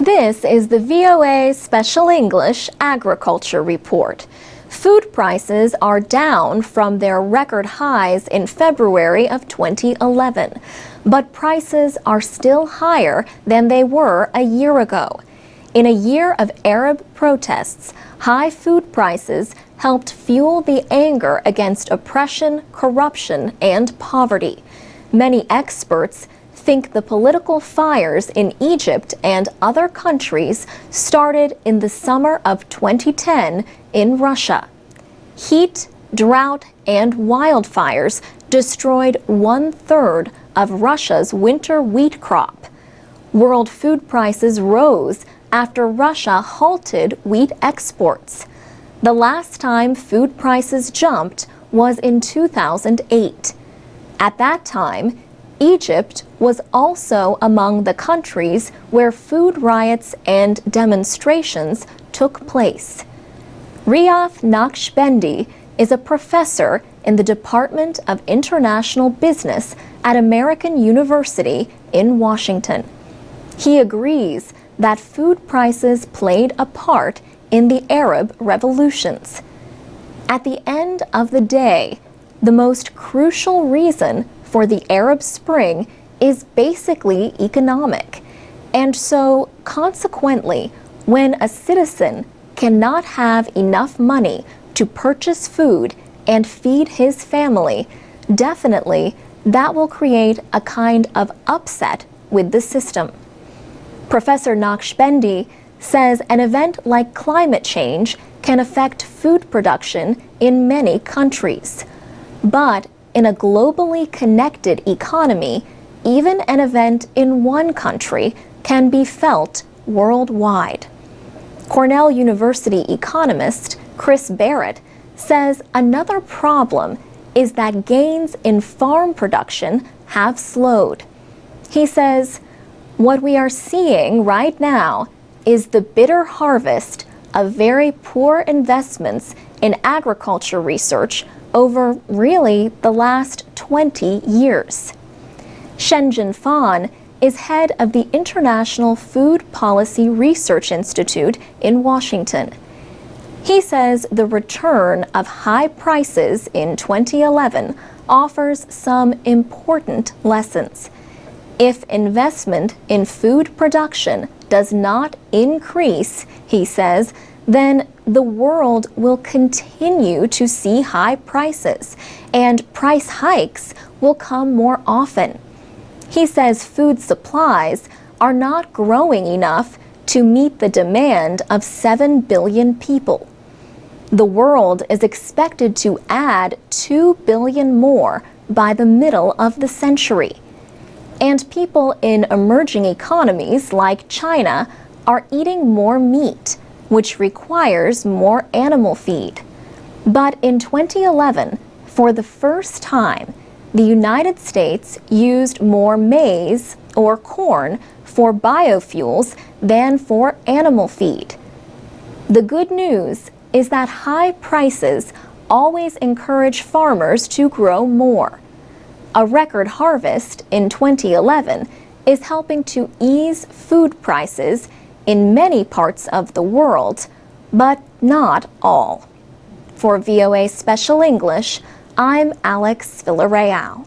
This is the VOA Special English Agriculture Report. Food prices are down from their record highs in February of 2011, but prices are still higher than they were a year ago. In a year of Arab protests, high food prices helped fuel the anger against oppression, corruption, and poverty. Many experts think the political fires in Egypt and other countries started in the summer of 2010 in Russia. Heat, drought, and wildfires destroyed 1/3 of Russia's winter wheat crop. World food prices rose after Russia halted wheat exports. The last time food prices jumped was in 2008. At that time, Egypt was also among the countries where food riots and demonstrations took place. Riyadh Nakshbendi is a professor in the Department of International Business at American University in Washington. He agrees that food prices played a part in the Arab revolutions. At the end of the day, the most crucial reason for the Arab Spring is basically economic. And so, consequently, when a citizen cannot have enough money to purchase food and feed his family, definitely that will create a kind of upset with the system. Professor Nakshbendi says an event like climate change can affect food production in many countries. But in a globally connected economy, even an event in one country can be felt worldwide. Cornell University economist Chris Barrett says another problem is that gains in farm production have slowed. He says, "What we are seeing right now is the bitter harvest of very poor investments in agriculture research over really the last 20 years. Shenggen Fan is head of the International Food Policy Research Institute in Washington. He says the return of high prices in 2011 offers some important lessons. If investment in food production does not increase, he says, then the world will continue to see high prices, and price hikes will come more often. He says food supplies are not growing enough to meet the demand of 7 billion people. The world is expected to add 2 billion more by the middle of the century. And people in emerging economies like China are eating more meat, which requires more animal feed. But in 2011, for the first time, the United States used more maize or corn for biofuels than for animal feed. The good news is that high prices always encourage farmers to grow more. A record harvest in 2011 is helping to ease food prices in many parts of the world, but not all. For VOA Special English, I'm Alex Villarreal.